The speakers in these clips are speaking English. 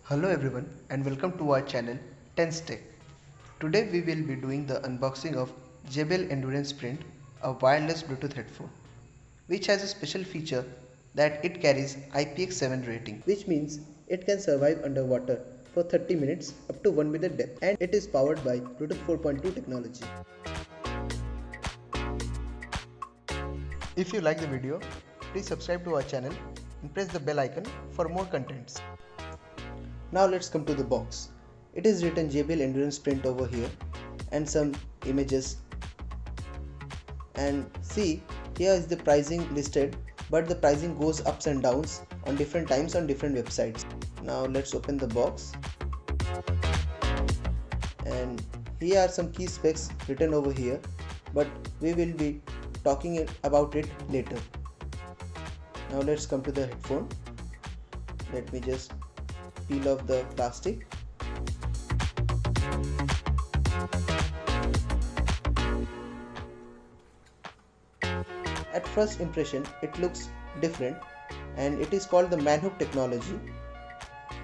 Hello everyone and welcome to our channel Tense Tech. Today we will be doing the unboxing of JBL Endurance SPRINT, a wireless Bluetooth headphone, which has a special feature that it carries IPX7 rating, which means it can survive underwater for 30 minutes up to 1 meter depth, and it is powered by Bluetooth 4.2 technology. If you like the video, please subscribe to our channel and press the bell icon for more contents. Now let's come to the box. It is written JBL Endurance SPRINT over here and some images, and see, here is the pricing listed, but the pricing goes ups and downs on different times on different websites. Now let's open the box, and here are some key specs written over here, but we will be talking about it later. Now let's come to the headphone. Let me just peel off the plastic. At first impression it looks different, and it is called the Maghook technology,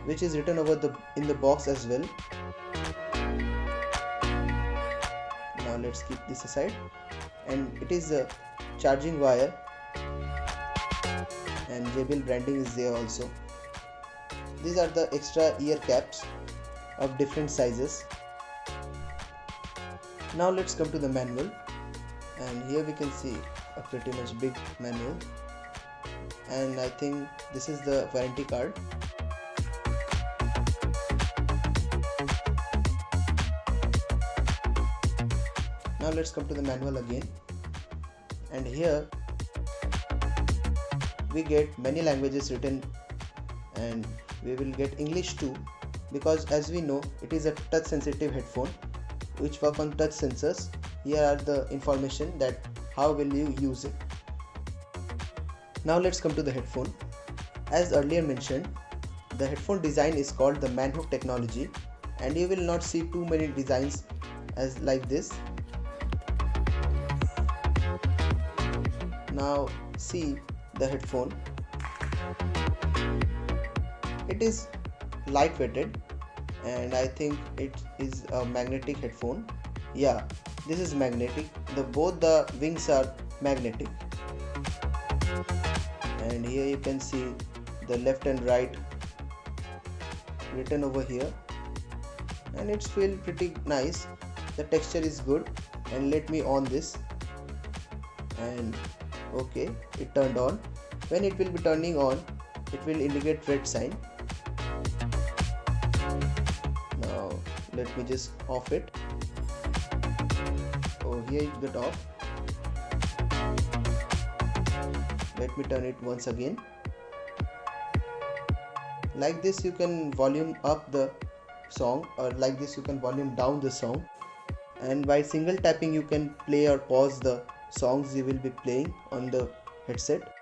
which is written over in the box as well. Now let's keep this aside, and it is a charging wire, and JBL branding is there also. These are the extra ear caps of different sizes. Now let's come to the manual, and here we can see a pretty much big manual, and I think this is the warranty card. Now let's come to the manual again, and here we get many languages written, and we will get English too, because as we know it is a touch sensitive headphone which work on touch sensors. Here are the information that how will you use it. Now let's come to the headphone. As earlier mentioned, the headphone design is called the Maghook technology, and you will not see too many designs as like this. Now see the headphone. It is lightweighted, and I think it is a magnetic headphone. Yeah, this is magnetic. Both the wings are magnetic, and here you can see the left and right written over here, and it's feel pretty nice. The texture is good, and let me on this, and okay, it turned on. When it will be turning on, it will indicate red sign. Now let me just off it. Oh, here it got off. Let me turn it once again. Like this you can volume up the song, or like this you can volume down the song, and by single tapping you can play or pause the songs you will be playing on the headset,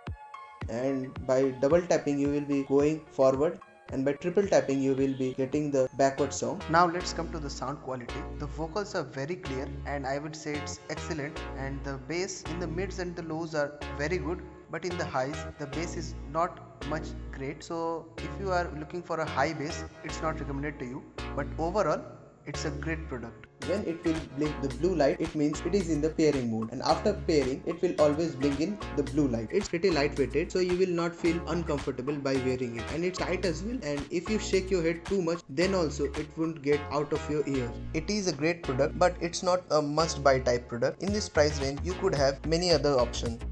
and by double tapping you will be going forward, and by triple tapping you will be getting the backward song. Now let's come to the sound quality. The vocals are very clear, and I would say it's excellent, and the bass in the mids and the lows are very good, but in the highs the bass is not much great. So if you are looking for a high bass, it's not recommended to you, but overall it's a great product. When it will blink the blue light, it means it is in the pairing mode, and after pairing it will always blink in the blue light. It's pretty lightweighted, so you will not feel uncomfortable by wearing it, and it's tight as well, and if you shake your head too much, then also it won't get out of your ear. It is a great product, but it's not a must buy type product. In this price range you could have many other options.